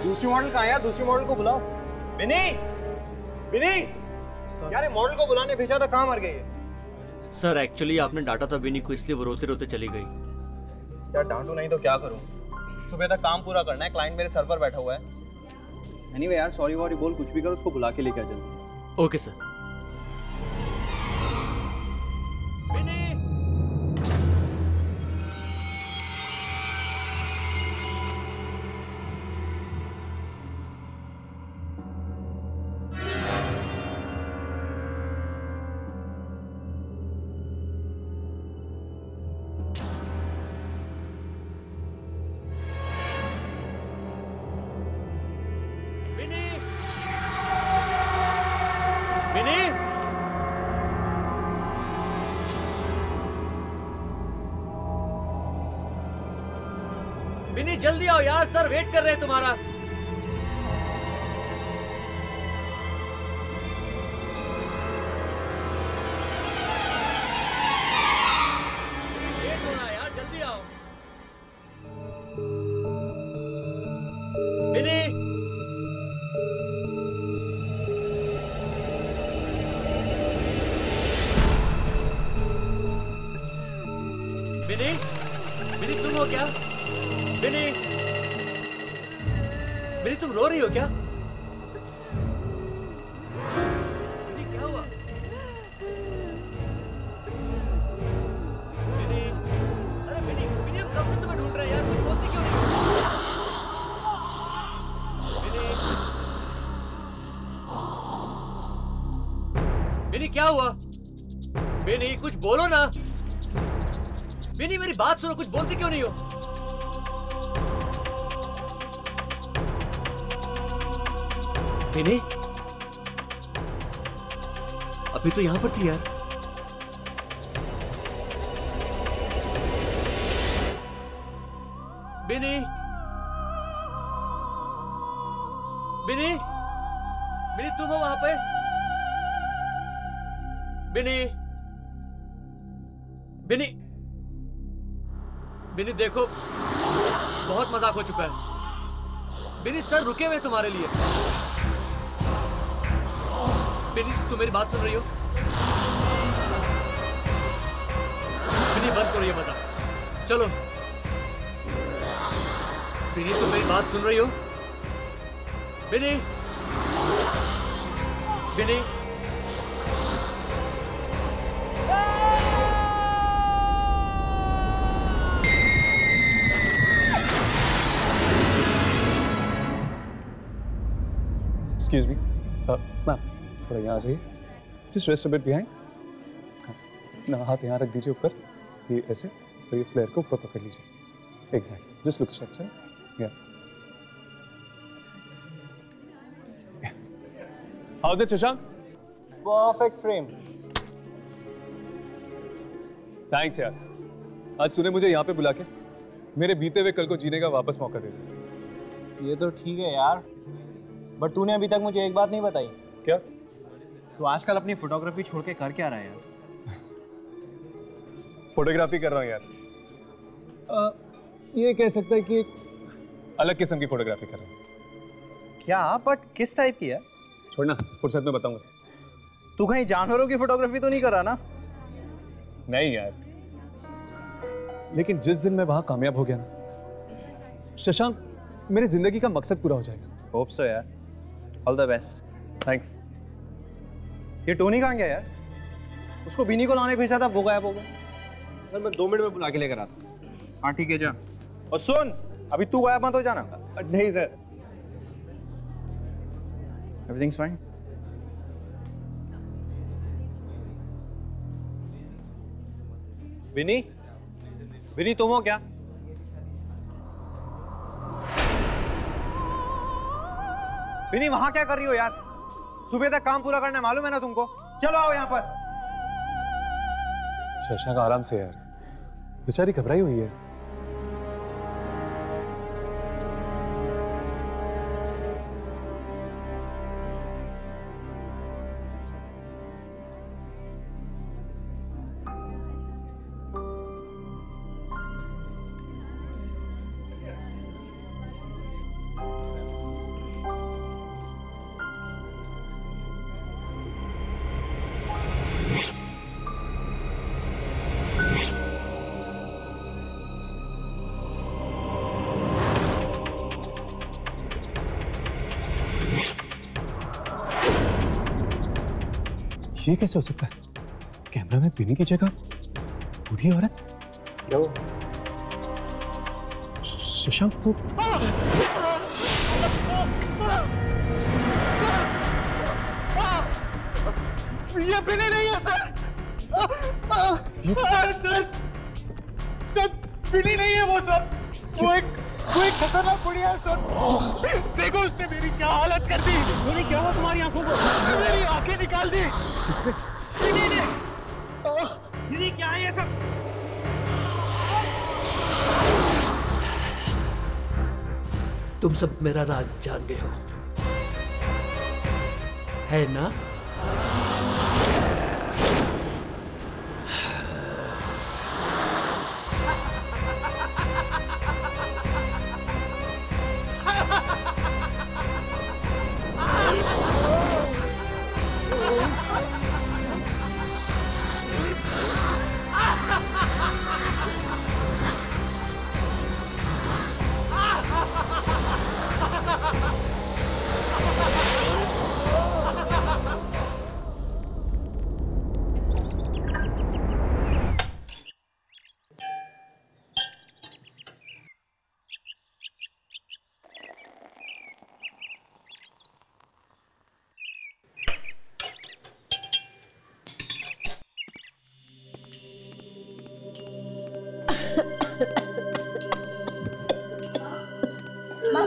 दूसरी मॉडल कहाँ है यार? दूसरी मॉडल को बुलाओ। विनी, विनी यार ये मॉडल को बुलाने भेजा था, कहाँ मर गई है? सर एक्चुअली आपने डांटा था विनी को, इसलिए वो रोते रोते चली गई। यार डांटू नहीं तो क्या करूं? सुबह तक काम पूरा करना है, क्लाइंट मेरे सर पर बैठा हुआ है। एनीवे यार सॉरी वॉरी बोल, कुछ भी कर, उसको बुला के लेके आ जल्दी। Okay sir. विनी जल्दी आओ यार, सर वेट कर रहे हैं तुम्हारा। लेट हो रहा है यार, जल्दी आओ। विनी, विनी, विनी तुम हो क्या? विनी, विनी तुम रो रही हो क्या? विनी क्या हुआ? विनी, अरे विनी, विनी हम कब से तुम्हें ढूंढ रहे हैं यार, तुम बोलती क्यों नहीं? विनी, विनी क्या हुआ? विनी कुछ बोलो ना। विनी मेरी बात सुनो, कुछ बोलती क्यों नहीं हो? विनी, अभी तो यहां पर थी यार। विनी, विनी, विनी तुम हो वहां पे? विनी, विनी, विनी देखो बहुत मजाक हो चुका है। विनी सर रुके हुए तुम्हारे लिए। विनी तुम मेरी बात सुन रही हो? विनी बंद करो ये मजाक, चलो। विनी तुम मेरी बात सुन रही हो? विनी, विनी, Excuse me, मैम थोड़ा यहाँ आ जाइए। Just rest a bit behind. ना हाथ यहाँ रख दीजिए ऊपर, ये ऐसे, और ये फ्लेयर को ऊपर पकड़ लीजिए। Exactly. Just look straight, sir. Yeah. How's it, Shashank? Perfect frame. Thanks यार। आज तूने मुझे यहाँ पे बुला के मेरे बीते हुए कल को जीने का वापस मौका दे दिया। ये तो ठीक है यार, बट तूने अभी तक मुझे एक बात नहीं बताई। क्या? तू आजकल अपनी फोटोग्राफी छोड़ के कर क्या रहा है यार? फोटोग्राफी कर रहा हूँ यार। ये कह सकता है कि अलग किस्म की फोटोग्राफी कर रहा हूँ। क्या? बट किस टाइप की है? छोड़ना, फुर्सत में बताऊंगा। तू कहीं जानवरों की फोटोग्राफी तो नहीं कर रहा ना? नहीं यार, लेकिन जिस दिन मैं वहां कामयाब हो गया ना शशांक, मेरी जिंदगी का मकसद पूरा हो जाएगा। होप सो यार, ऑल द बेस्ट। थैंक्स। ये टोनी कहाँ गया यार? उसको बिनी को लाने भेजा था, वो गायब हो गया। सर मैं 2 मिनट में बुला के लेकर आता हूँ। हाँ ठीक है जा। और सुन, अभी तू गायब मत हो जाना। नहीं सर। Everything's fine? विनी, विनी तुम हो क्या? विनी वहां क्या कर रही हो यार? सुबह तक काम पूरा करना है, मालूम है ना तुमको? चलो आओ यहाँ पर। शशांक आराम से यार, बेचारी घबराई हुई है। ये कैसे हो सकता है? कैमरा में बिनी की जगह बूढ़ी औरत? क्या हुआ? शशांक को ये बिनी नहीं है सर। सर बिनी नहीं है वो सर। वो एक खतरनाक बुढ़िया है सर। देखो उसने मेरी क्या हालत कर दी। बिनी क्या हुआ तुम्हारी आंखों को? मेरी आंखें निकाल दी बिनी ने। बिनी क्या है ये सब? तुम सब मेरा राज जान गए हो, है ना?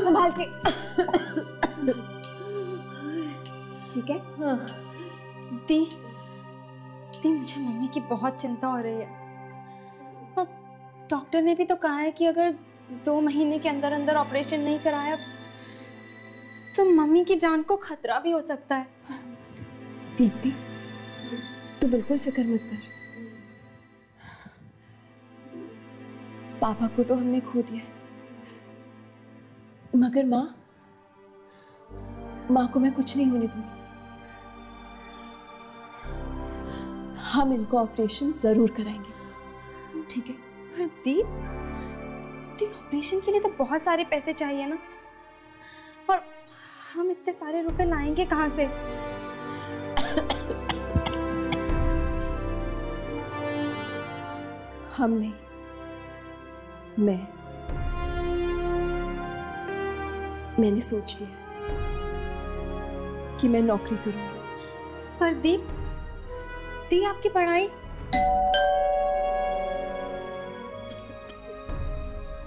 संभाल के। ठीक है? हाँ। दी मुझे मम्मी की बहुत चिंता हो रही है और डॉक्टर ने भी तो कहा है कि अगर 2 महीने के अंदर अंदर ऑपरेशन नहीं कराया तो मम्मी की जान को खतरा भी हो सकता है। दीप्ति, तू बिल्कुल फिक्र मत कर। पापा को तो हमने खो दिया, मगर माँ को मैं कुछ नहीं होने दूंगी। हम इनको ऑपरेशन जरूर कराएंगे, ठीक है? पर दी ऑपरेशन के लिए तो बहुत सारे पैसे चाहिए ना, और हम इतने सारे रुपए लाएंगे कहाँ से? हम नहीं, मैंने सोच लिया कि मैं नौकरी करूंगी। पर दी आपकी पढ़ाई?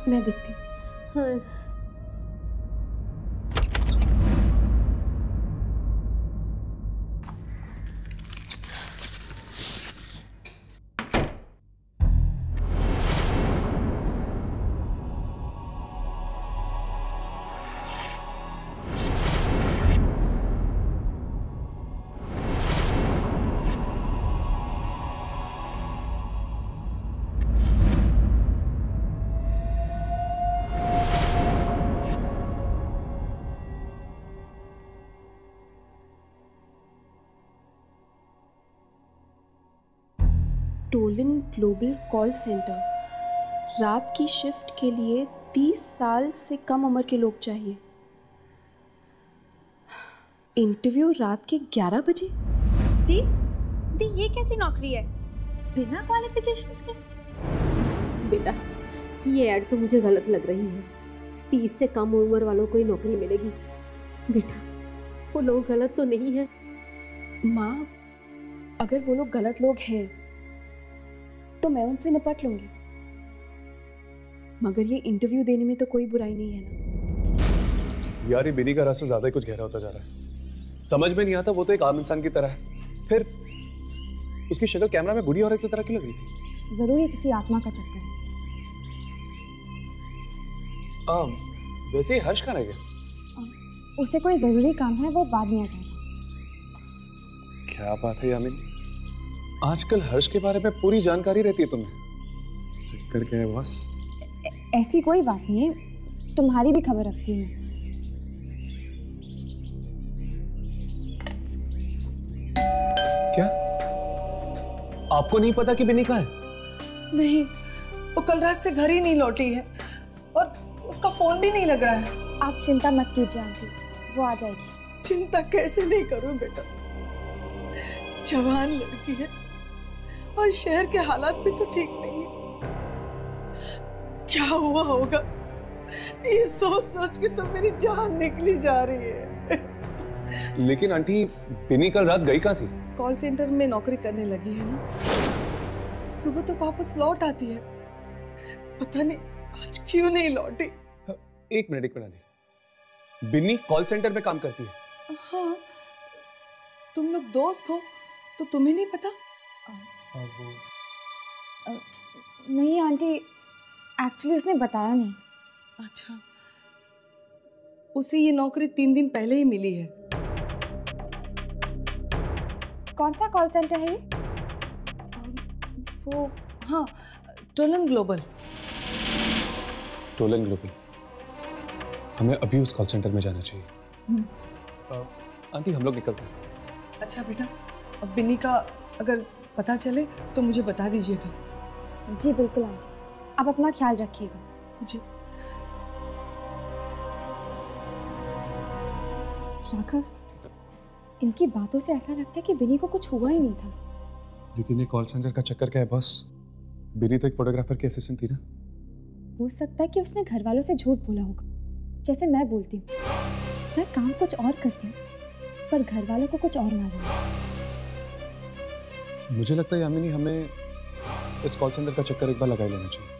मैं देखती हूँ। हाँ। टोलन ग्लोबल कॉल सेंटर, रात की शिफ्ट के लिए 30 साल से कम उम्र के लोग चाहिए। इंटरव्यू रात के 11 बजे। दी ये कैसी नौकरी है बिना क्वालिफिकेशंस के? बेटा, ये ऐड तो मुझे गलत लग रही है। 30 से कम उम्र वालों को ही नौकरी मिलेगी। बेटा, वो लोग गलत तो नहीं है? माँ, अगर वो लोग गलत लोग हैं तो मैं उनसे निपट लूंगी, मगर ये इंटरव्यू देने में तो कोई बुराई नहीं है ना। यार, ये बिनी का रास्ता ज्यादा ही कुछ गहरा होता जा रहा है। समझ में नहीं आता, वो तो एक आम इंसान की तरह है, फिर उसकी शक्ल कैमरा में बूढ़ी औरत की तरह क्यों लग रही थी? जरूर ये किसी आत्मा का चक्कर है। वैसे हर्ष कहाँ रह गया? उसे कोई जरूरी काम है, वो बाद में आ जाएगा। क्या बात है यामिनी, आजकल हर्ष के बारे में पूरी जानकारी रहती है तुम्हें। चक्कर क्या है बॉस? ऐसी कोई बात नहीं है, तुम्हारी भी खबर रखती हूँ मैं। क्या आपको नहीं पता कि बिनी कहाँ है? नहीं, वो कल रात से घर ही नहीं लौटी है और उसका फोन भी नहीं लग रहा है। आप चिंता मत कीजिए आंटी, वो आ जाएगी। चिंता कैसे नहीं करूं बेटा, जवान लड़की है और शहर के हालात भी तो ठीक नहीं है। क्या हुआ होगा, ये सोच सोच के तो मेरी जान निकली जा रही है। लेकिन आंटी, बिनी कल रात गई कहाँ थी? कॉल सेंटर में नौकरी करने लगी है ना, सुबह तो वापस लौट आती है। पता नहीं आज क्यों नहीं लौटी। एक मिनट आंटी, बिनी कॉल सेंटर में काम करती है? हाँ, तुम लोग दोस्त हो तो तुम्हें नहीं पता? नहीं आंटी, एक्चुअली उसने बताया नहीं। अच्छा, उसे ये नौकरी 3 दिन पहले ही मिली है। कौन सा कॉल सेंटर है ये? वो हाँ, टोलन ग्लोबल। Tollens global. हमें अभी उस कॉल सेंटर में जाना चाहिए। आंटी, हम लोग निकलते हैं। अच्छा बेटा, अब बिन्नी का अगर पता चले तो मुझे बता दीजिएगा। जी बिल्कुल आंटी, आप अपना ख्याल रखिएगा। जी। राघव, इनकी बातों से ऐसा लगता है कि बिनी को कुछ हुआ ही नहीं था। लेकिन ये कॉल सेंटर का चक्कर क्या है बॉस? बिनी तो एक फोटोग्राफर की असिस्टेंट थी ना। हो सकता है कि उसने घर वालों से झूठ बोला होगा, जैसे मैं बोलती हूँ। मैं काम कुछ और करती हूँ पर घर वालों को कुछ और मालूम है। मुझे लगता है यामिनी, हमें इस कॉल सेंटर का चक्कर एक बार लगा लेना चाहिए।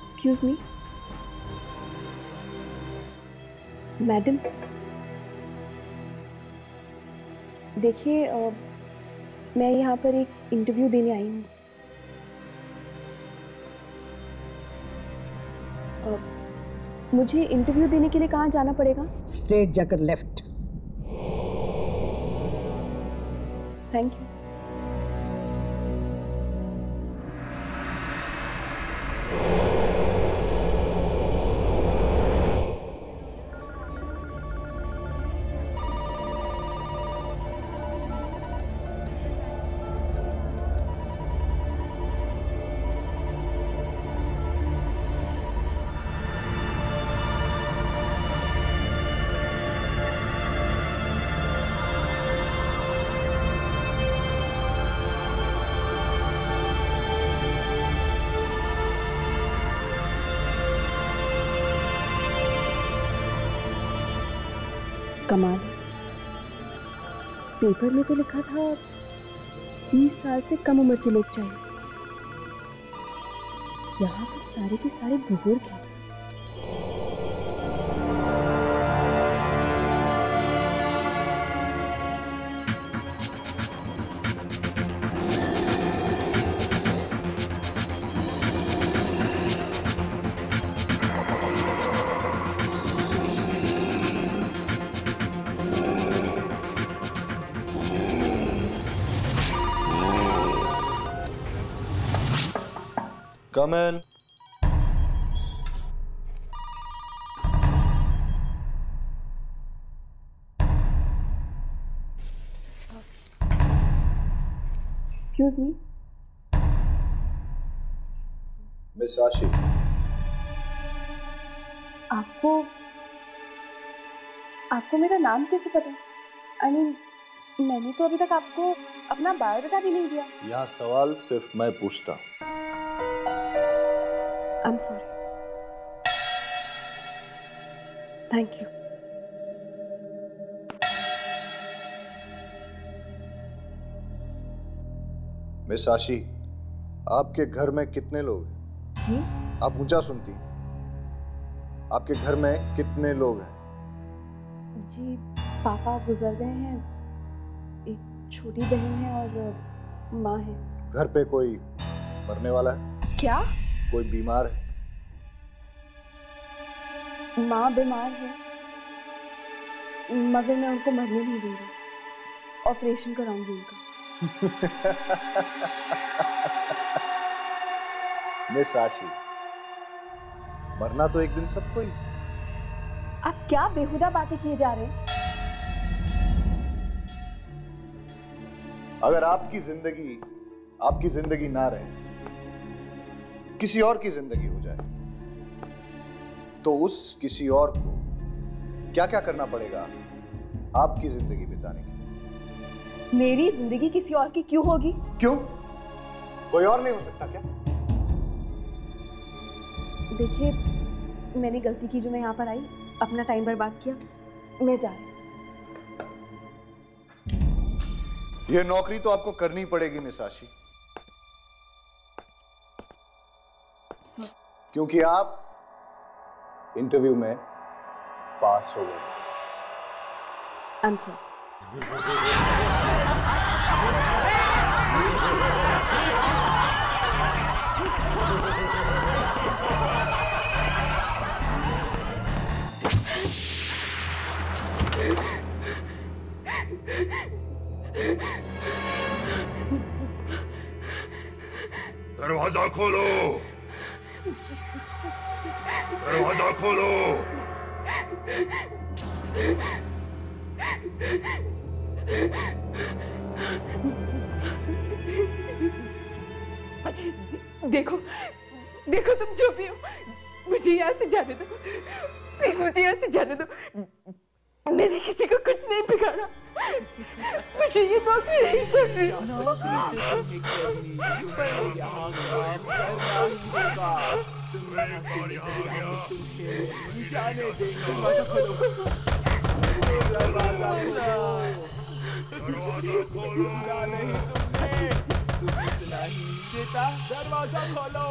एक्सक्यूज मी मैडम, देखिए मैं यहाँ पर एक इंटरव्यू देने आई हूँ। मुझे इंटरव्यू देने के लिए कहाँ जाना पड़ेगा? स्ट्रेट जाकर लेफ्ट। Thank you. कमाल है, पेपर में तो लिखा था 30 साल से कम उम्र के लोग चाहिए, यहाँ तो सारे के सारे बुजुर्ग हैं। Come in. Excuse me. Miss Sashi. आपको मेरा नाम कैसे पता? I mean, मैंने तो अभी तक आपको अपना बायोडाटा भी नहीं दिया। यहाँ सवाल सिर्फ मैं पूछता। I'm sorry. Thank you. Miss Sashi, आपके घर में कितने लोग हैं? जी? आप ऊंचा सुनती। आपके घर में कितने लोग हैं? जी, पापा गुजर गए हैं, एक छोटी बहन है और माँ है। घर पे कोई मरने वाला है? क्या? कोई बीमार है? माँ बीमार है, मगर मैं उनको मरने नहीं दूंगी, ऑपरेशन कराऊंगी उनका। मिस साशी, मरना तो एक दिन सबको ही। आप क्या बेहुदा बातें किए जा रहे हैं? अगर आपकी जिंदगी ना रहे, किसी और की जिंदगी हो जाए, तो उस किसी और को क्या क्या करना पड़ेगा आपकी जिंदगी बिताने के लिए? मेरी जिंदगी किसी और की क्यों होगी? क्यों? कोई और नहीं हो सकता क्या? देखिए, मैंने गलती की जो मैं यहाँ पर आई, अपना टाइम बर्बाद किया, मैं जा रही हूँ। ये नौकरी तो आपको करनी पड़ेगी मिस आशी, क्योंकि आप इंटरव्यू में पास हो गए। I'm sorry. दरवाजा खोलो, दरवाजा खोलो। देखो, देखो तुम जो भी हो, मुझे यहाँ से जाने दो, प्लीज मुझे यहाँ से जाने दो। मैंने किसी को कुछ नहीं बिगाड़ा, मुझे ये नौकरी नहीं करनी। जाने दे, दरवाजा खोलो, दरवाजा खोलो, सुना नहीं तुमने, तुम्हें सुना ही नहीं देता, दरवाजा खोलो।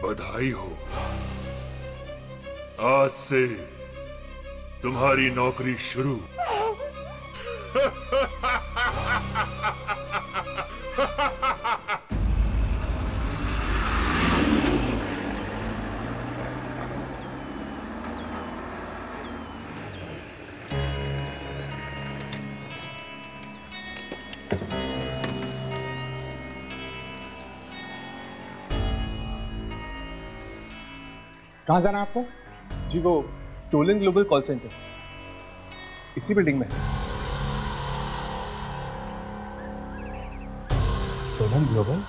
बधाई हो, आज से तुम्हारी नौकरी शुरू। कहाँ जाना है आपको? जी वो टोलन ग्लोबल कॉल सेंटर इसी बिल्डिंग में है। Tollens global?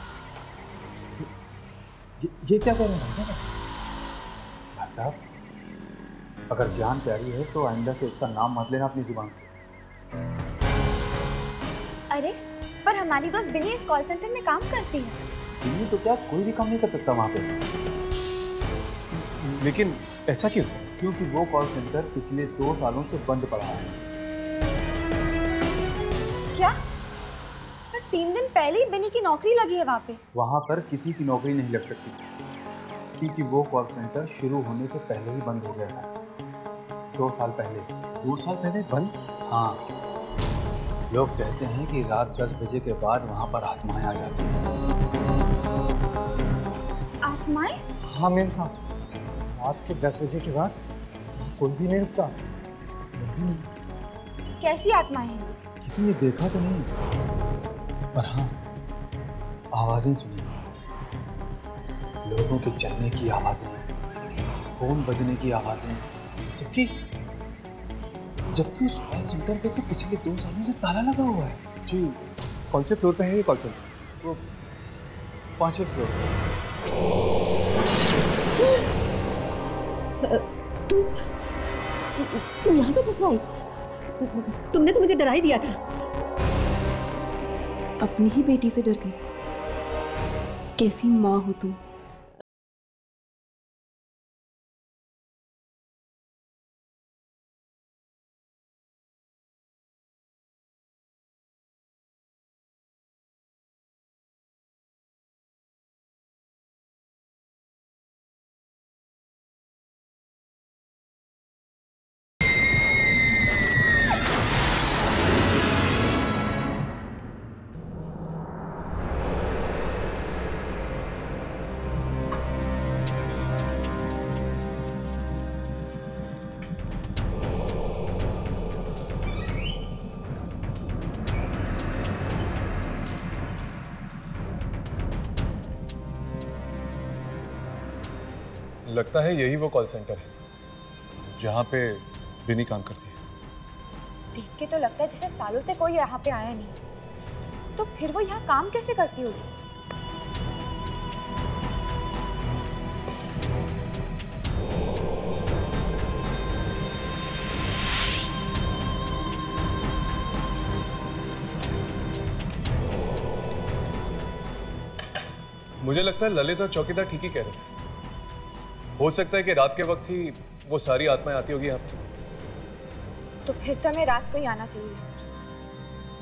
ये क्या कह रहे हैं भाई साहब? अगर जान प्यारी है तो आइंदा से उसका नाम मत लेना अपनी जुबान से। अरे पर हमारी दोस्त बिनी इस कॉल सेंटर में काम करती है। बिनी तो क्या कोई भी काम नहीं कर सकता वहाँ पे। लेकिन ऐसा क्यों? क्योंकि वो कॉल सेंटर पिछले 2 सालों से बंद पड़ा है। क्या? पर 3 दिन पहले ही बिनी की नौकरी लगी है वहाँ पे। वहाँ पर किसी की नौकरी नहीं लग सकती क्योंकि वो कॉल सेंटर शुरू होने से पहले ही बंद हो गया था। 2 साल पहले। 2 साल पहले बंद? हाँ, लोग कहते हैं कि रात 10 बजे के बाद वहाँ पर आत्माएं आ जाती हैं। आत्माएं? हाँ मेम साहब, रात के 10 बजे के बाद कोई भी नहीं रुकता। नहीं। कैसी आत्माएं हैं? किसी ने देखा तो नहीं, पर हाँ आवाजें सुनी। लोगों के चलने की आवाजें, फोन बजने की आवाजें। जबकि उस कॉल सेंटर पे तो पिछले 2 सालों से ताला लगा हुआ है। जी कौन से फ्लोर पे है ये कॉल सेंटर? वो 5वें फ्लोर पे। तुम यहाँ पे फंस गई? तुमने तो मुझे डरा ही दिया था। अपनी ही बेटी से डर गई। कैसी माँ हो तुम? लगता है यही वो कॉल सेंटर है जहाँ पे बिनी काम करती है। देख के तो लगता है जैसे सालों से कोई यहाँ पे आया नहीं। तो फिर वो यहाँ काम कैसे करती होगी? मुझे लगता है ललित और चौकीदार ठीक ही कह रहे थे। हो सकता है कि रात के वक्त ही वो सारी आत्माएं आती होगी यहाँ पे। तो फिर तो हमें रात को ही आना चाहिए।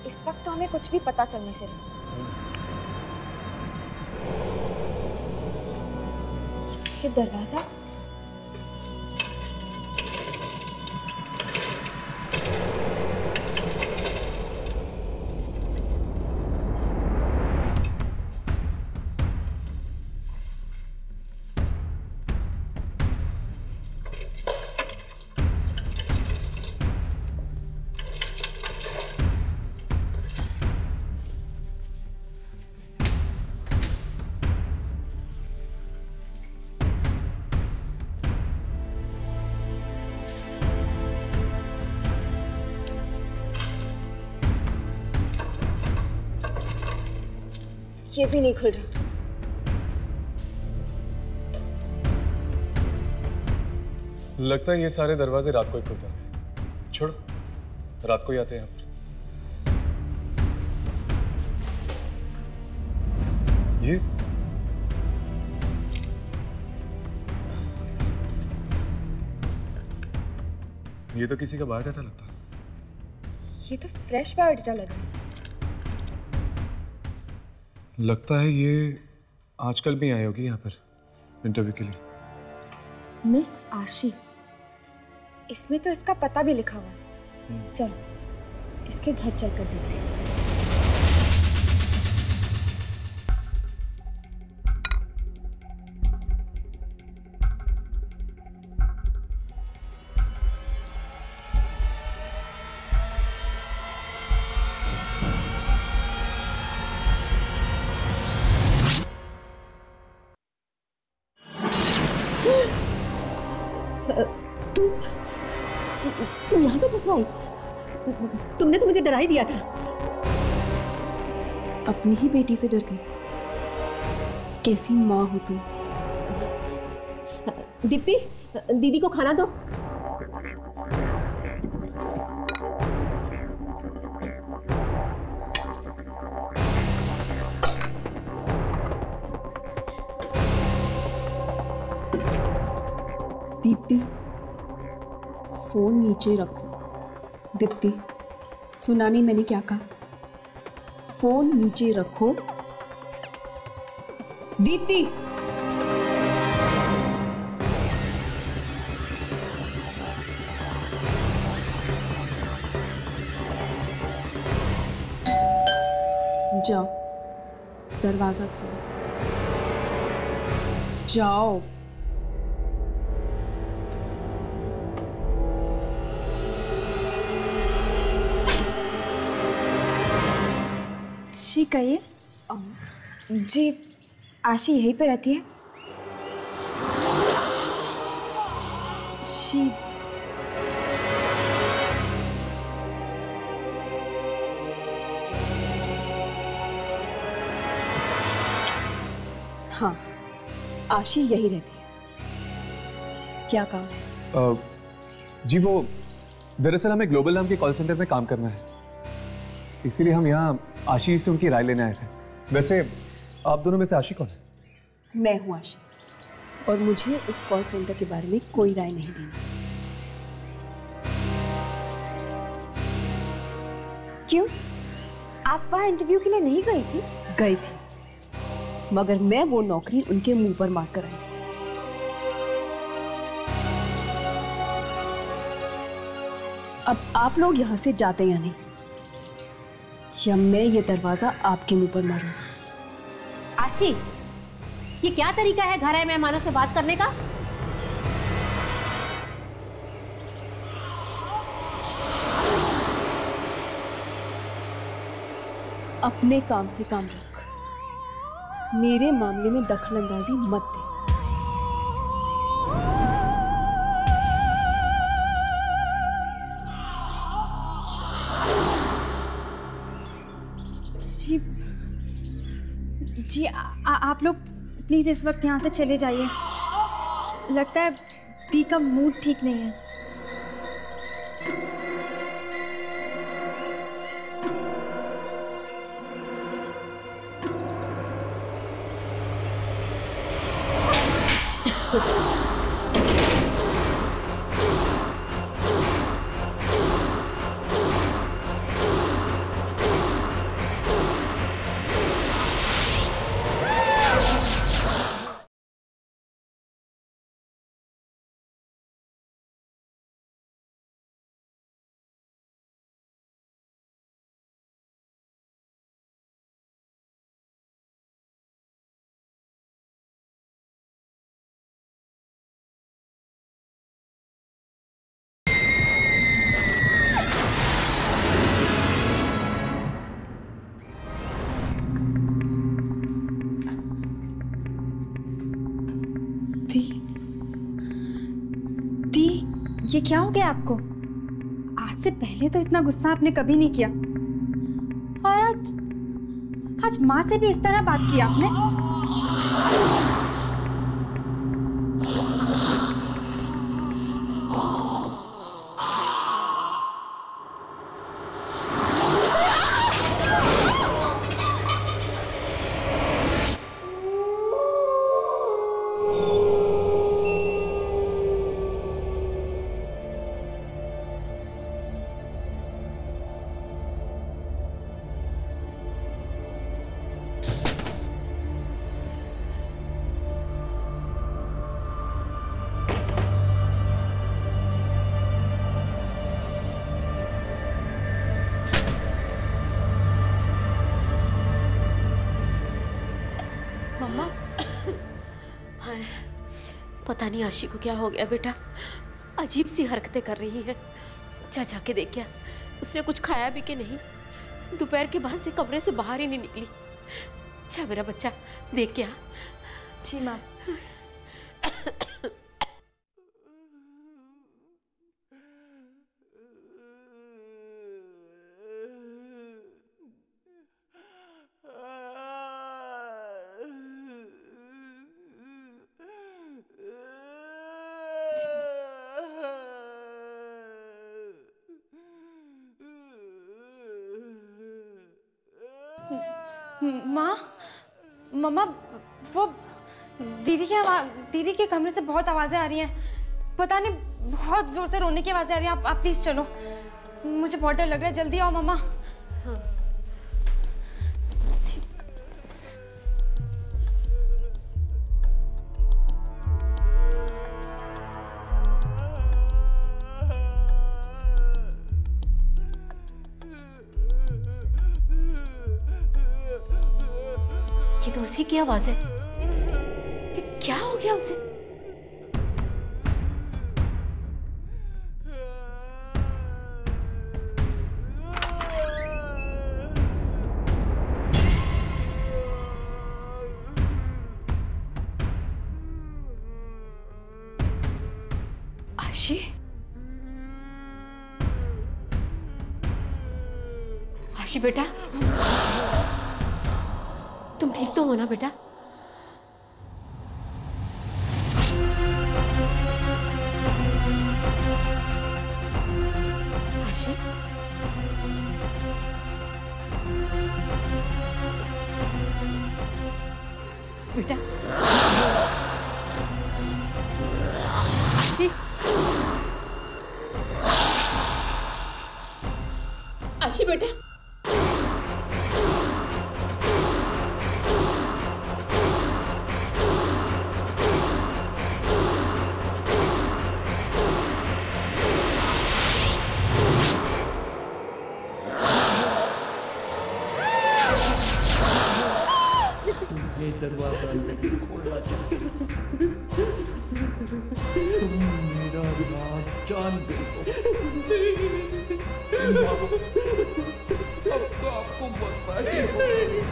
इस वक्त तो हमें कुछ भी पता चलने से नहीं। ये दरवाजा ये भी नहीं खुल रहा। लगता है ये सारे दरवाजे रात को ही खुलते हैं। छोड़, रात को ही आते हैं यहाँ पर। ये तो किसी का बायोडाटा लगता है। ये तो फ्रेश बायोडाटा लग रहा है। लगता है ये आजकल भी आई होगी यहाँ पर इंटरव्यू के लिए। मिस आशी, इसमें तो इसका पता भी लिखा हुआ है। चलो इसके घर चलकर देखते हैं। तुम यहाँ पे कैसे आई? तुमने तो मुझे डरा ही दिया था। अपनी ही बेटी से डर गई। कैसी माँ हो तुम। दीप्ति, दीदी को खाना दो। दीप्ति, फोन नीचे रखो। दीप्ति, सुना नहीं मैंने क्या कहा? फोन नीचे रखो। दीप्ति, जाओ, दरवाजा खोलो। जाओ। जी कहिए। जी आशी यहीं पे रहती है? जी हाँ, आशी यही रहती है। क्या काम? जी वो दरअसल हमें ग्लोबल नाम के कॉल सेंटर में काम करना है, इसीलिए हम यहाँ आशी से उनकी राय लेने आए थे। वैसे आप दोनों में से आशी कौन है? मैं हूँ आशी, और मुझे इस कॉल सेंटर के बारे में कोई राय नहीं देनी। क्यों? आप वहाँ इंटरव्यू के लिए नहीं गई थी? गई थी, मगर मैं वो नौकरी उनके मुंह पर मार कर आई। अब आप लोग यहाँ से जाते या नहीं, या मैं ये दरवाजा आपके मुंह पर मारूं। आशी, ये क्या तरीका है घर आए मेहमानों से बात करने का? अपने काम से काम रख, मेरे मामले में दखलंदाजी मत दे। जी आप लोग प्लीज इस वक्त यहाँ से चले जाइए। लगता है दी का मूड ठीक नहीं है। दी, ये क्या हो गया आपको? आज से पहले तो इतना गुस्सा आपने कभी नहीं किया, और आज माँ से भी इस तरह बात की आपने। पता नहीं आशी को क्या हो गया बेटा, अजीब सी हरकतें कर रही है। जा के देख क्या उसने कुछ खाया भी कि नहीं। दोपहर के बाद से कमरे से बाहर ही नहीं निकली। अच्छा मेरा बच्चा देख क्या। जी माँ। माँ, मम्मा, वो दीदी के कमरे से बहुत आवाजें आ रही हैं। पता नहीं, बहुत जोर से रोने की आवाजें आ रही हैं। आप प्लीज चलो, मुझे बहुत डर लग रहा है। जल्दी आओ मम्मा। हाँ। ये तो उसी की आवाज है। ये क्या हो गया उसे? आशी, आशी बेटा, तुम ठीक तो हो ना बेटा? आशी, बेटा, आशी, आशी बेटा, ये दरवाजा नहीं खोलना चाहिए। तुम मेरा राज जानते हो। अब तो आपको बर्दाश्त नहीं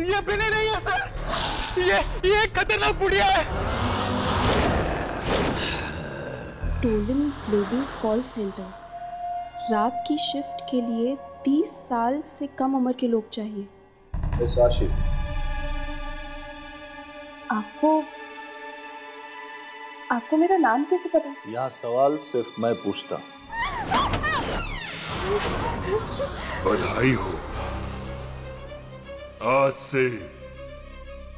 ये बिनी नहीं है सर, ये एक खतरनाक बुढ़िया है। Tollens global call centre. रात की शिफ्ट के लिए 30 साल से कम उम्र के लोग चाहिए। मिस आशी, आपको मेरा नाम कैसे पता? यहाँ सवाल सिर्फ मैं पूछता। बधाई हो, आज से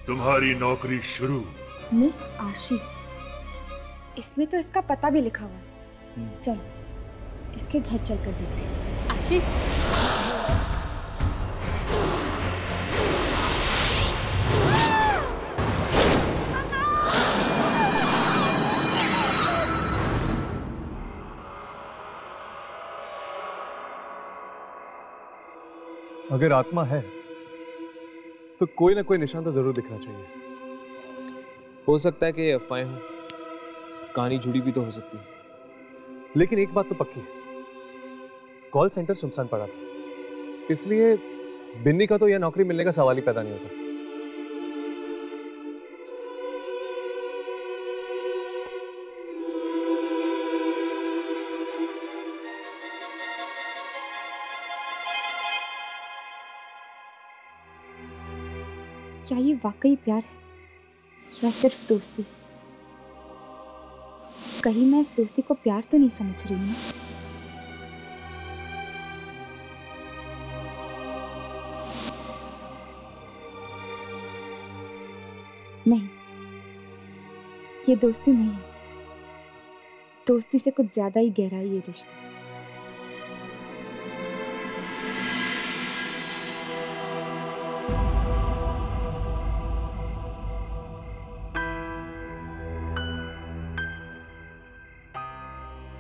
तुम्हारी नौकरी शुरू। मिस आशी, इसमें तो इसका पता भी लिखा हुआ है। चलो इसके घर चलकर देखते हैं। आशी, अगर आत्मा है तो कोई ना कोई निशान तो जरूर दिखना चाहिए। हो सकता है कि ये अफवाहें हो, कहानी जुड़ी भी तो हो सकती है। लेकिन एक बात तो पक्की है, कॉल सेंटर सुनसान पड़ा था, इसलिए बिन्नी का तो यह नौकरी मिलने का सवाल ही पैदा नहीं होता। क्या ये वाकई प्यार है या सिर्फ दोस्ती? कहीं मैं इस दोस्ती को प्यार तो नहीं समझ रही हूँ। नहीं, ये दोस्ती नहीं है। दोस्ती से कुछ ज्यादा ही गहरा है ये रिश्ता।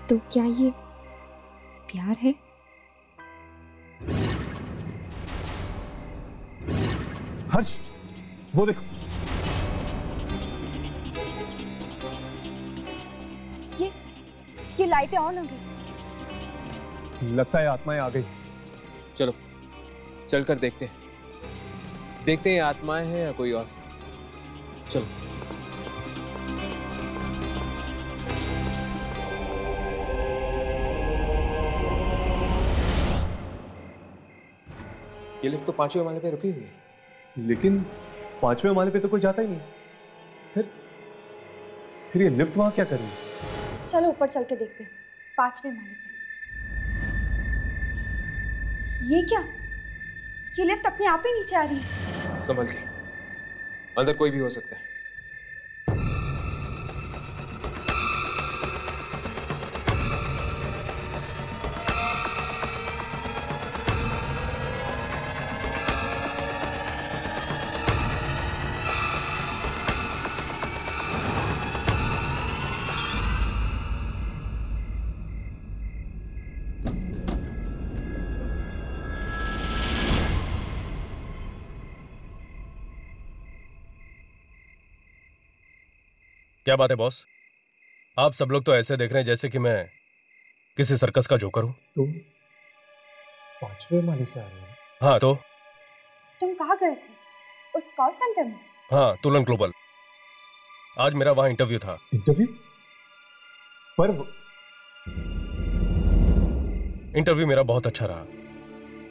तो क्या ये प्यार है? हर्ष, वो देखो। ये लाइटें ऑन हो गई। लगता है आत्माएं आ गई। चलो चलकर देखते हैं, देखते हैं आत्माएं हैं या कोई और। चलो। ये लिफ्ट तो 5वें माले पे रुकी हुई है। लेकिन 5वें माले पे तो कोई जाता ही नहीं। फिर ये लिफ्ट वहां क्या कर रही है? चलो ऊपर चल के देखते हैं, 5वें माले पे। ये क्या? ये लिफ्ट अपने आप ही नीचे आ रही है। संभल के, अंदर कोई भी हो सकता है। क्या बात है बॉस? आप सब लोग तो ऐसे देख रहे हैं जैसे कि मैं किसी सर्कस का जोकर हूं। तुम 5वें माले से आ रहे हो? हाँ तो तुम कहाँ गए थे? उस कॉल सेंटर में? हाँ, तुलन ग्लोबल। आज मेरा वहां इंटरव्यू था। इंटरव्यू? पर इंटरव्यू मेरा बहुत अच्छा रहा,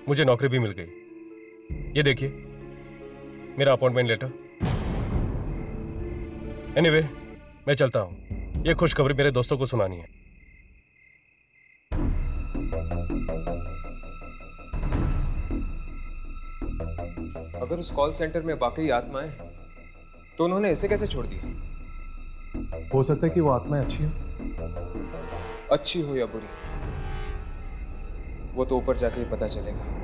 मुझे नौकरी भी मिल गई। ये देखिए मेरा अपॉइंटमेंट लेटर। एनीवे, मैं चलता हूं। ये खुशखबरी मेरे दोस्तों को सुनानी है। अगर उस कॉल सेंटर में वाकई आत्माएं हैं, तो उन्होंने इसे कैसे छोड़ दिया? हो सकता है कि वो आत्माएं अच्छी हो। अच्छी हो या बुरी, वो तो ऊपर जाके ही पता चलेगा।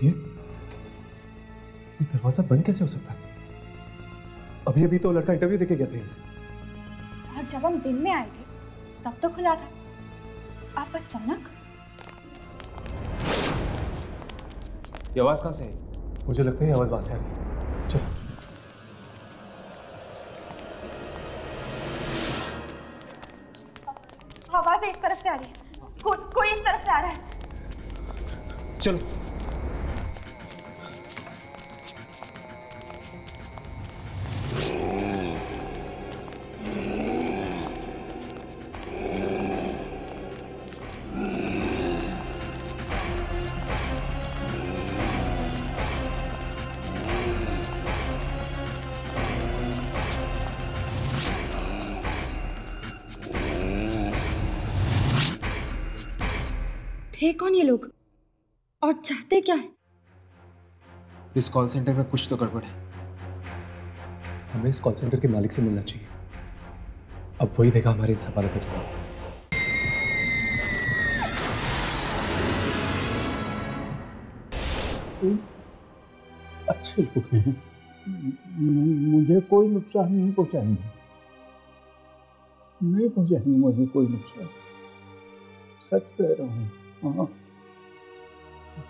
ये दरवाजा बंद कैसे हो सकता है? अभी अभी तो लड़का इंटरव्यू देके गया था इसे। और जब हम दिन में आए थे तब तो खुला था। आप अचानक? ये आवाज कहां से आई? मुझे लगता है ये आवाज वहां से आ रही है। चलो। आवाज इस तरफ से आ रही है। कोई इस तरफ से आ रहा है। चलो। थे कौन ये लोग और चाहते क्या है? इस कॉल सेंटर में कुछ तो गड़बड़ है। हमें इस कॉल सेंटर के मालिक से मिलना चाहिए। अब वही देगा हमारे इन सवालों का जवाब। अच्छे लोग हैं, मुझे कोई नुकसान नहीं पहुंचाएंगे, नहीं पहुंचाएंगे मुझे कोई नुकसान। सच कह रहा हूँ। हाँ,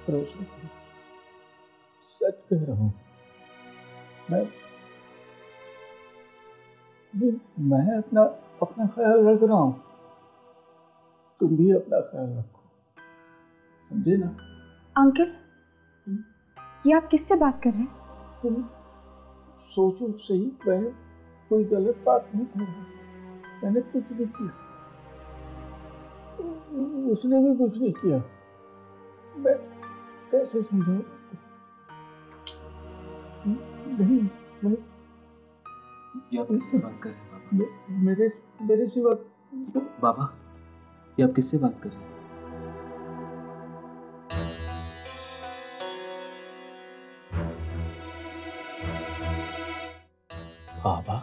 भरोसा करो, सच कह रहा हूँ। मैं अपना ख्याल रख रहा हूँ, तुम भी अपना ख्याल रखो, समझे ना? अंकल, ये आप किससे बात कर रहे हैं? तुम सोचो सही, मैं कोई गलत बात नहीं कर रहा, मैंने कुछ नहीं किया, उसने भी कुछ नहीं किया। मैं कैसे समझाऊं? नहीं, मैं ये आप किससे बात कर रहे हैं बाबा? मेरे सिवा बाबा, ये आप किससे बात कर रहे हैं? बाबा,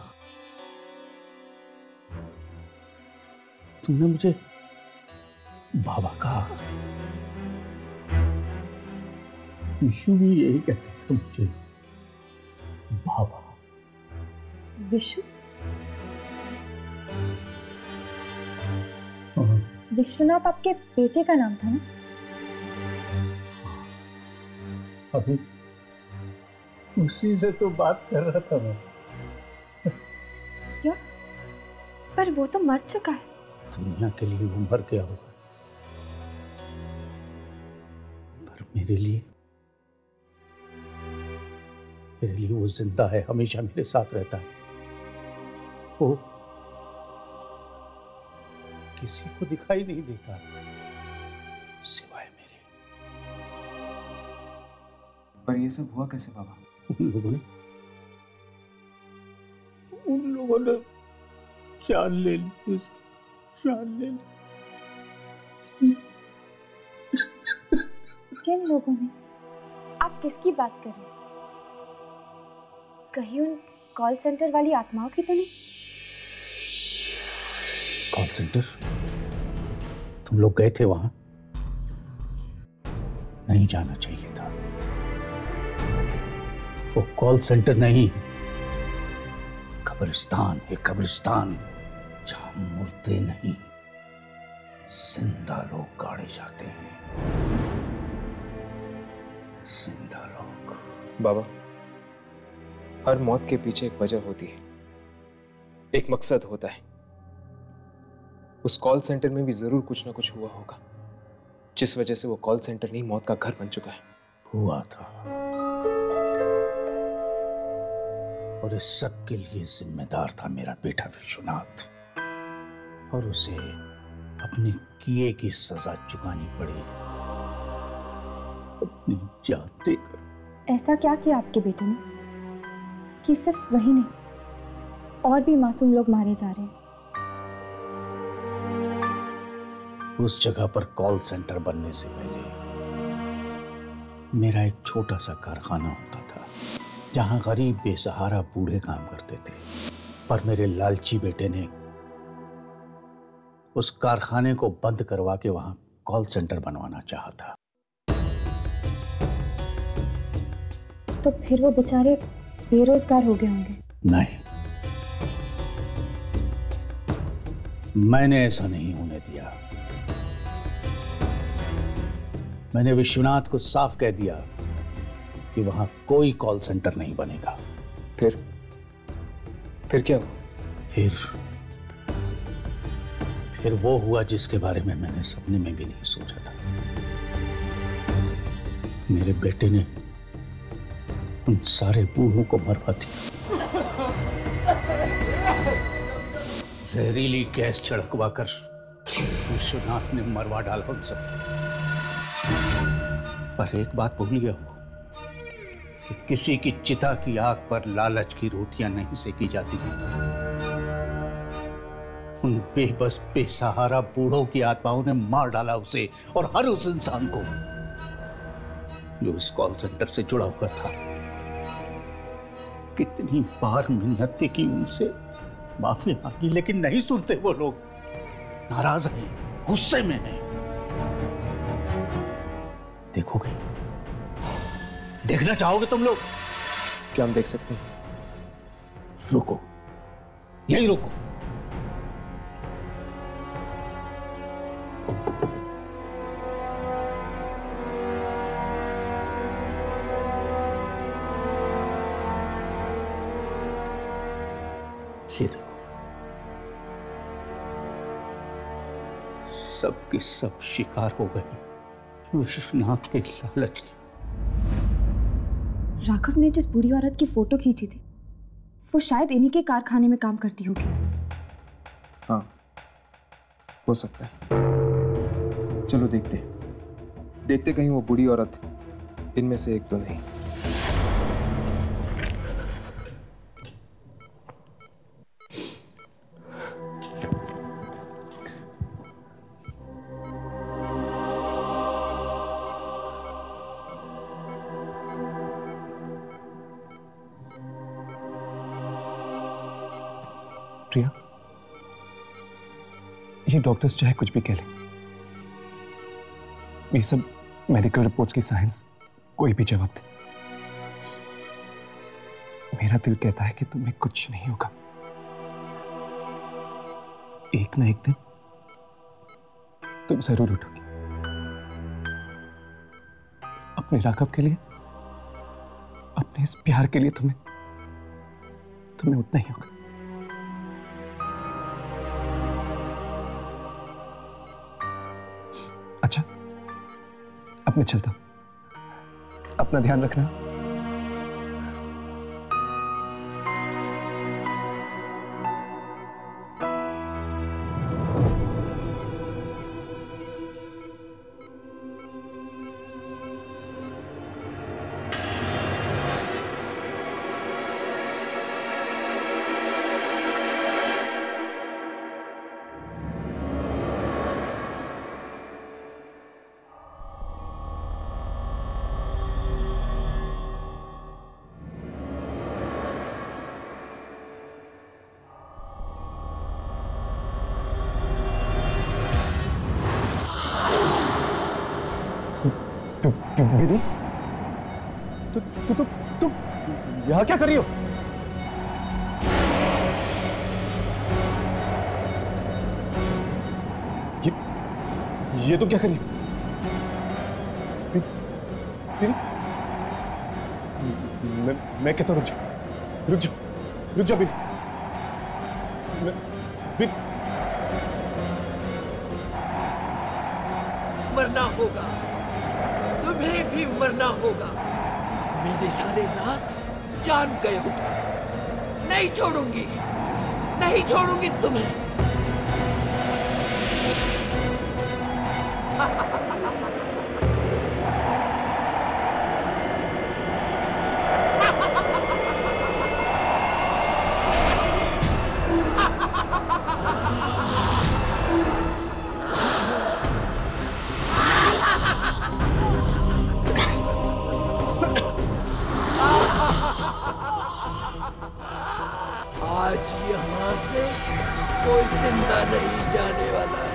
तुमने मुझे बाबा कहा। विशु भी यही कहता था मुझे, बाबा। विशु? विश्वनाथ आपके बेटे का नाम था ना? अभी उसी से तो बात कर रहा था मैं। क्या? पर वो तो मर चुका है। दुनिया के लिए वो मर गया होगा, पर मेरे लिए मेरे लिए वो जिंदा है, हमेशा मेरे साथ रहता है। वो किसी को दिखाई नहीं देता सिवाय मेरे। पर ये सब हुआ कैसे बाबा? उन लोगों ने जान ले ली उसकी, जान ले ली। किन लोगों ने? आप किसकी बात कर रहे हैं? कहीं उन कॉल सेंटर वाली आत्माओं की तो नहीं? Call centre? तुम लोग गए थे वहां? नहीं जाना चाहिए था। वो कॉल सेंटर नहीं, कब्रिस्तान है, कब्रिस्तान, जहां मुर्दे नहीं जिंदा लोग गाड़े जाते हैं। जिंदा लोग। बाबा, हर मौत के पीछे एक वजह होती है, एक मकसद होता है। उस कॉल सेंटर में भी जरूर कुछ ना कुछ हुआ होगा, जिस वजह से वो कॉल सेंटर नहीं मौत का घर बन चुका है। हुआ था, और इस सब के लिए जिम्मेदार था मेरा बेटा विश्वनाथ, और उसे अपने किए की सजा चुकानी पड़ी, अपनी जान देकर। ऐसा क्या किया आपके बेटे ने कि सिर्फ वही नहीं, और भी मासूम लोग मारे जा रहे हैं? उस जगह पर कॉल सेंटर बनने से पहले मेरा एक छोटा सा कारखाना होता था, जहां गरीब बेसहारा बूढ़े काम करते थे। पर मेरे लालची बेटे ने उस कारखाने को बंद करवा के वहां कॉल सेंटर बनवाना चाहा था। तो फिर वो बेचारे बेरोजगार हो गए होंगे। नहीं, मैंने ऐसा नहीं होने दिया। मैंने विश्वनाथ को साफ कह दिया कि वहां कोई कॉल सेंटर नहीं बनेगा। फिर क्या हुआ? फिर वो हुआ जिसके बारे में मैंने सपने में भी नहीं सोचा था। मेरे बेटे ने उन सारे बूढ़ों को मरवा दिया, जहरीली गैस छिड़कवा कर विश्वनाथ ने मरवा डाला उन सब। पर एक बात भूल गया वो कि किसी की चिता की आग पर लालच की रोटियां नहीं सेकी जाती। उन बेबस बेसहारा बूढ़ों की आत्माओं ने मार डाला उसे और हर उस इंसान को जो उस कॉल सेंटर से जुड़ा हुआ था। कितनी बार मिन्नतें की उनसे, माफी मांगी, लेकिन नहीं सुनते वो लोग। नाराज हैं, गुस्से में हैं। देखोगे? देखना चाहोगे तुम लोग? क्या हम देख सकते हैं? रुको, यही रुको। ये देखो, सब के सब शिकार हो गए विश्वनाथ के लालच की। राघव ने जिस बूढ़ी औरत की फोटो खींची थी, वो शायद इन्हीं के कारखाने में काम करती होगी। हाँ, हो सकता है। चलो देखते कहीं वो बूढ़ी औरत इनमें से एक तो नहीं। प्रिया, ये डॉक्टर्स चाहे कुछ भी कह लें, ये सब मेडिकल रिपोर्ट्स की साइंस कोई भी जवाब दे, मेरा दिल कहता है कि तुम्हें कुछ नहीं होगा। एक ना एक दिन तुम जरूर उठोगी। अपने राघव के लिए, अपने इस प्यार के लिए तुम्हें उठना ही होगा। अच्छा, अब मैं चलता हूं। अपना ध्यान रखना। बिनी, तुम यहाँ क्या कर रही हो? ये तुम क्या कर रही हो? बिनी, मैं कहता हूँ रुक जा बिनी। मरना होगा, तुम्हें भी मरना होगा। मेरे सारे राज जान गए हो, नहीं छोड़ूंगी तुम्हें। आज यहाँ से कोई जिंदा नहीं जाने वाला है।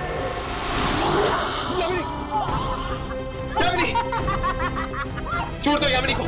यामिनी! छोड़ दो यामिनी को।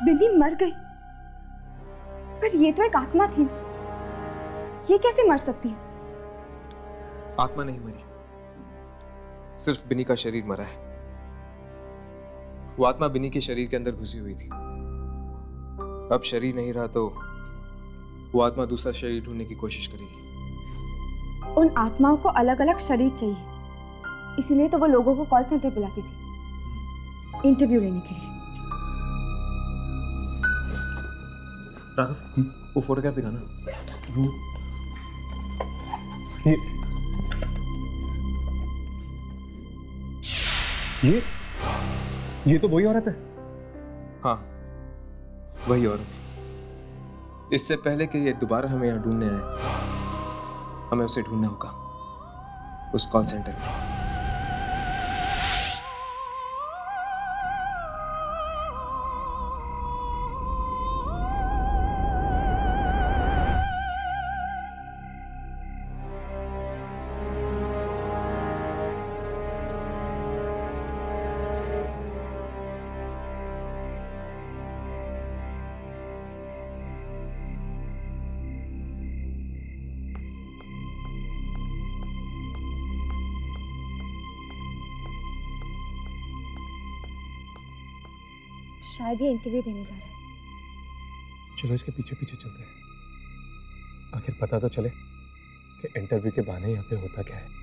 बिनी मर गई, पर ये तो एक आत्मा थी, ये कैसे मर सकती है? आत्मा नहीं मरी, सिर्फ बिनी का शरीर मरा है। वो आत्मा बिनी के शरीर के अंदर घुसी हुई थी। अब शरीर नहीं रहा तो वो आत्मा दूसरा शरीर ढूंढने की कोशिश करेगी। उन आत्माओं को अलग अलग शरीर चाहिए, इसीलिए तो वो लोगों को कॉल सेंटर बुलाती थी इंटरव्यू लेने के लिए। राघव, वो फोटोग्राफ दिखाना। ये तो वही औरत है। हाँ, वही औरत। इससे पहले कि ये दोबारा हमें यहाँ ढूंढने आए, हमें उसे ढूंढना होगा उस कॉल सेंटर में। शायद ये इंटरव्यू देने जा रहा है। चलो इसके पीछे पीछे चलते हैं, आखिर पता तो चले कि इंटरव्यू के बहाने यहाँ पे होता क्या है।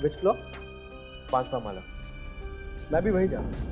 Which floor? 5वां माला। मैं भी वहीं जा रहा हूँ।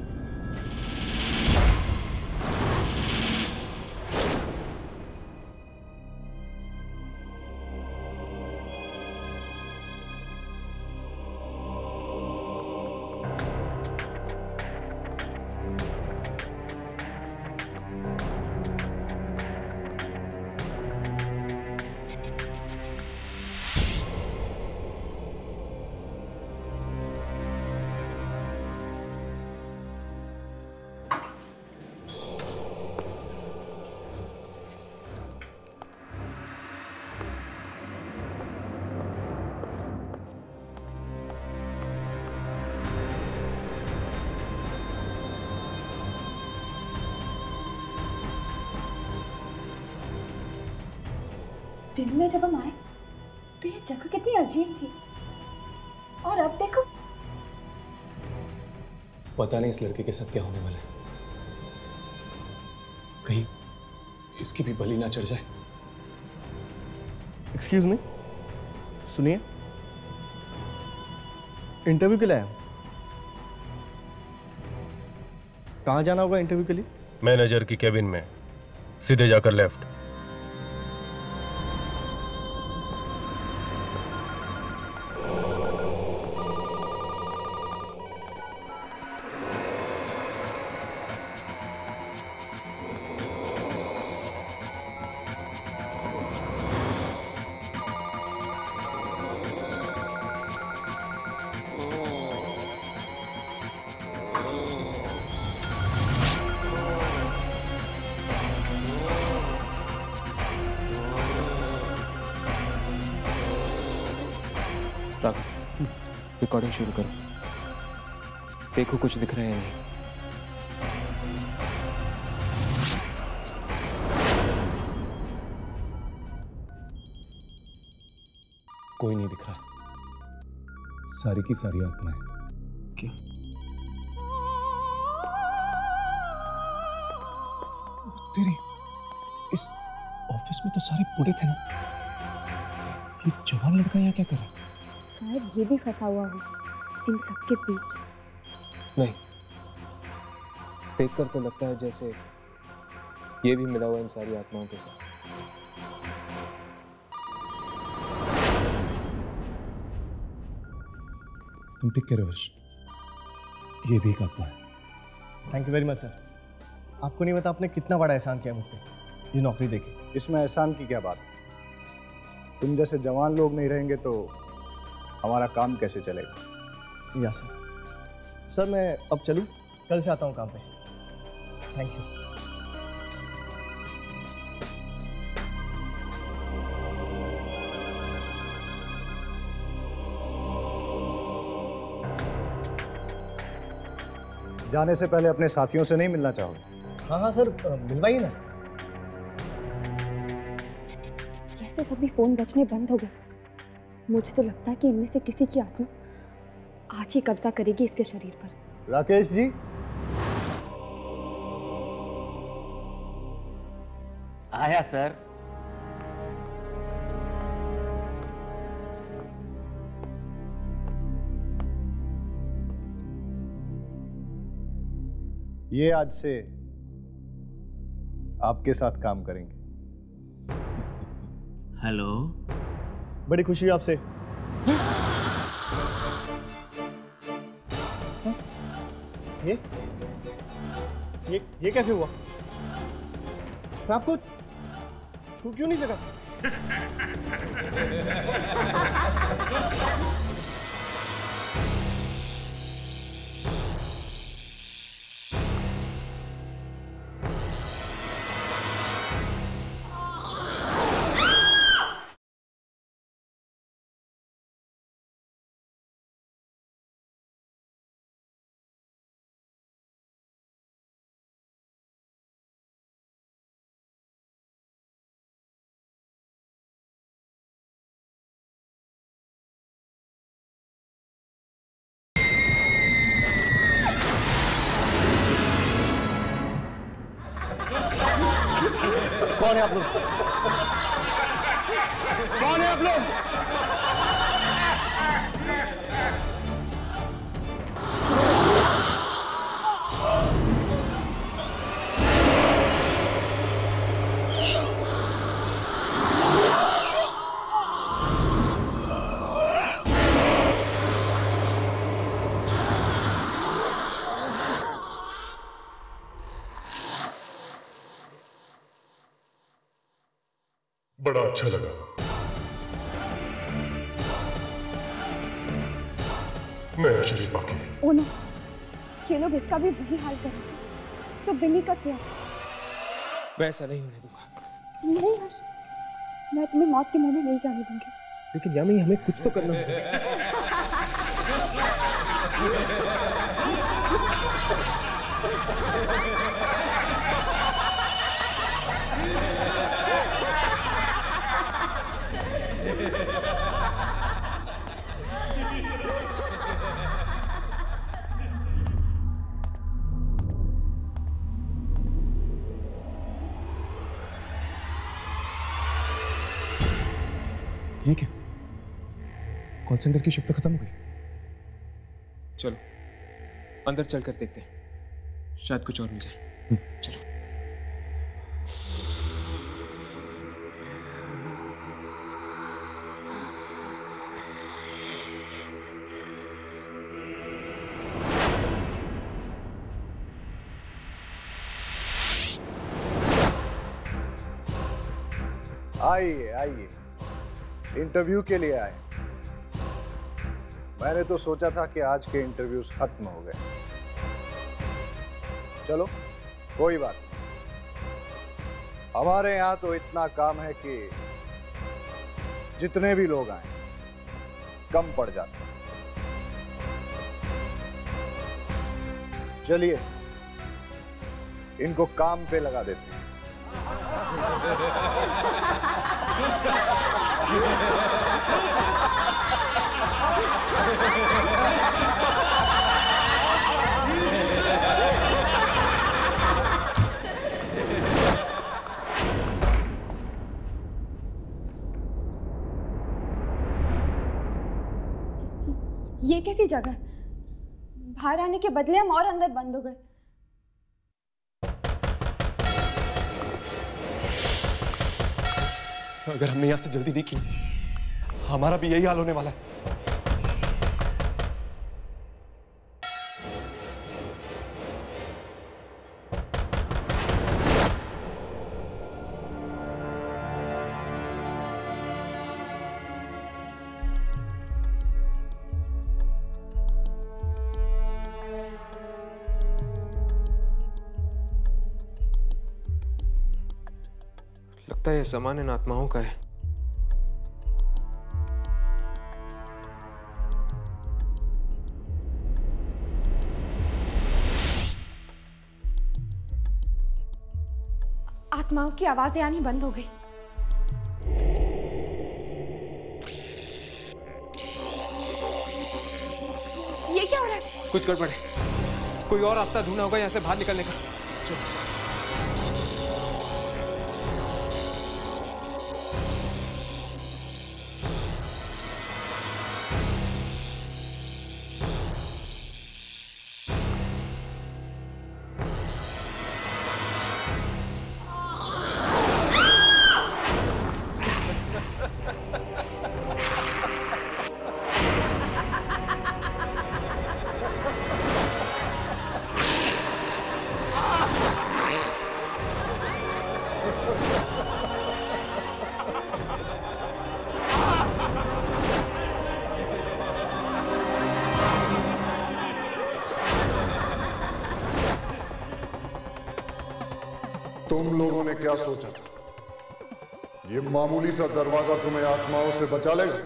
दिन में जब हम आए तो ये जगह कितनी अजीब थी, और अब देखो। पता नहीं इस लड़के के साथ क्या होने वाला है, कहीं इसकी भी बलि ना चढ़ जाए। एक्सक्यूज मी, सुनिए। इंटरव्यू के लिए आया हूँ। कहाँ जाना होगा इंटरव्यू के लिए? मैनेजर की केबिन में, सीधे जाकर लेफ्ट। रिकॉर्डिंग शुरू करो। देखो कुछ दिख रहा है या नहीं। कोई नहीं दिख रहा। सारी की सारी आत्माएं। क्या? तेरी इस ऑफिस में तो सारे बूढ़े थे ना। ये जवान लड़का यहाँ क्या कर रहा है? शायद ये भी फंसा हुआ हो इन सबके बीच। नहीं, देखकर तो लगता है जैसे ये भी मिला हुआ इन सारी आत्माओं के साथ। तुम ठीक कह रहे हो हर्ष, ये भी एक आत्मा है। Thank you very much sir. आपको नहीं पता आपने कितना बड़ा एहसान किया मुझ पे, ये नौकरी देके। इसमें एहसान की क्या बात? तुम जैसे जवान लोग नहीं रहेंगे तो हमारा काम कैसे चलेगा? या सर। सर मैं अब चलूं, कल से आता हूं काम पे। Thank you. जाने से पहले अपने साथियों से नहीं मिलना चाहोगे? हाँ हाँ सर, मिलवाइए ना। कैसे सभी फोन बजने बंद हो गए। मुझे तो लगता है कि इनमें से किसी की आत्मा आज ही कब्जा करेगी इसके शरीर पर। राकेश जी। आया सर। ये आज से आपके साथ काम करेंगे। हेलो, बड़ी खुशी है आपसे। ये कैसे हुआ? मैं आपको छू क्यों नहीं सका? कौन है आप लोग? कौन है आप लोग? बड़ा अच्छा लगा। नया शरीर बाकी। ओ नो, ये लोग इसका भी वही हाल करेंगे जो बिन्नी का किया। मैं ऐसा नहीं होने दूंगा। नहीं हर्ष, मैं तुम्हें मौत के मुंह में नहीं जाने दूंगी। लेकिन यामी, हमें कुछ तो करना होगा। ये क्या? कॉल सेंटर की शिफ्ट खत्म हो गई? चलो अंदर चलकर देखते हैं, शायद कुछ और मिल जाए। चलो। आइए आइए, इंटरव्यू के लिए आए। मैंने तो सोचा था कि आज के इंटरव्यूज खत्म हो गए। चलो कोई बात नहीं, हमारे यहाँ तो इतना काम है कि जितने भी लोग आए कम पड़ जाते। चलिए इनको काम पे लगा देते हैं। ये कैसी जगह? बाहर आने के बदले हम और अंदर बंद हो गए। अगर हमने यहां से जल्दी नहीं की, हमारा भी यही हाल होने वाला है। लगता है यह सामान इन आत्माओं का है। आत्माओं की आवाजें आनी बंद हो गई। ये क्या हो रहा है? कुछ गड़बड़ है, कोई और रास्ता ढूंढना होगा यहाँ से बाहर निकलने का। चलो। तुम लोगों ने क्या सोचा था? ये मामूली सा दरवाजा तुम्हें आत्माओं से बचा लेगा?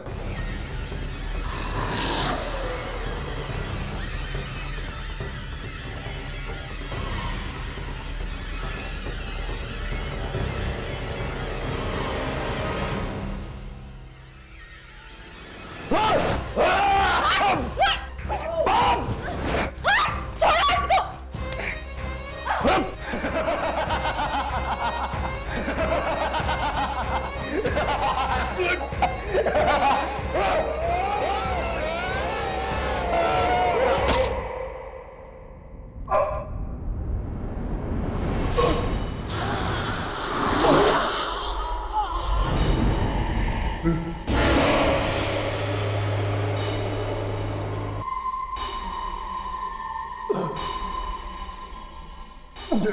मुझे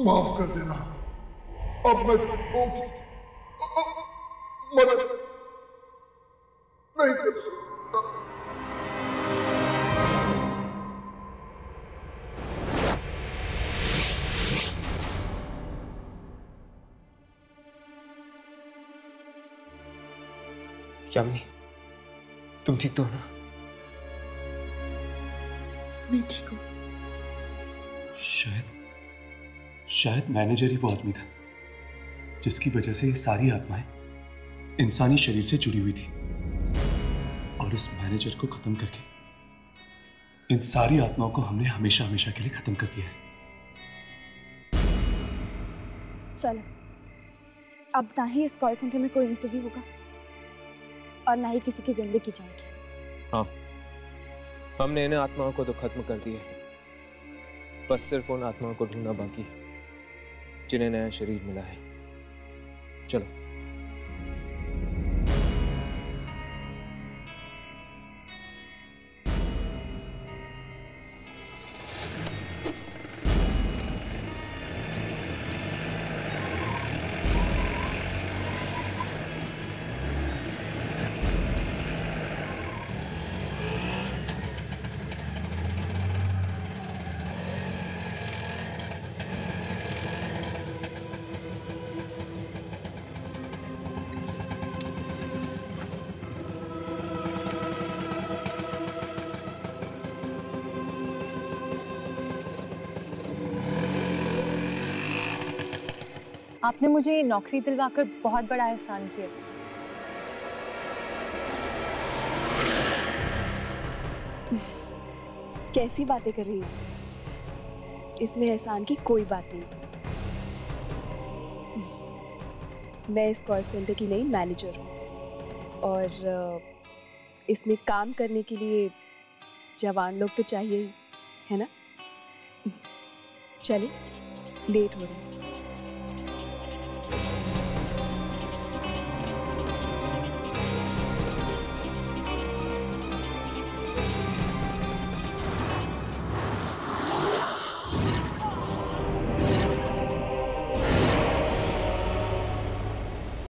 माफ कर देना, अब मैं तुमको मदद नहीं कर सकता। यामिनी, तुम ठीक तो हो ना? मैं ठीक हूँ। शायद मैनेजर ही वो आदमी था जिसकी वजह से ये सारी आत्माएं इंसानी शरीर से जुड़ी हुई थी, और इस मैनेजर को खत्म करके इन सारी आत्माओं को हमने हमेशा हमेशा के लिए खत्म कर दिया है। चलो, अब ना ही इस कॉल सेंटर में कोई इंटरव्यू होगा और ना ही किसी की जिंदगी जाएगी। हाँ, हमने इन आत्माओं को तो खत्म कर दिया, बस सिर्फ उन आत्माओं को ढूंढना बाकी है जिन्हें नया शरीर मिला है। चलो। आपने मुझे नौकरी दिलवाकर बहुत बड़ा एहसान किया। कैसी बातें कर रही हैं? इसमें एहसान की कोई बात नहीं। मैं इस कॉल सेंटर की नई मैनेजर हूँ और इसमें काम करने के लिए जवान लोग तो चाहिए ही, है ना? चलिए, लेट हो रही है।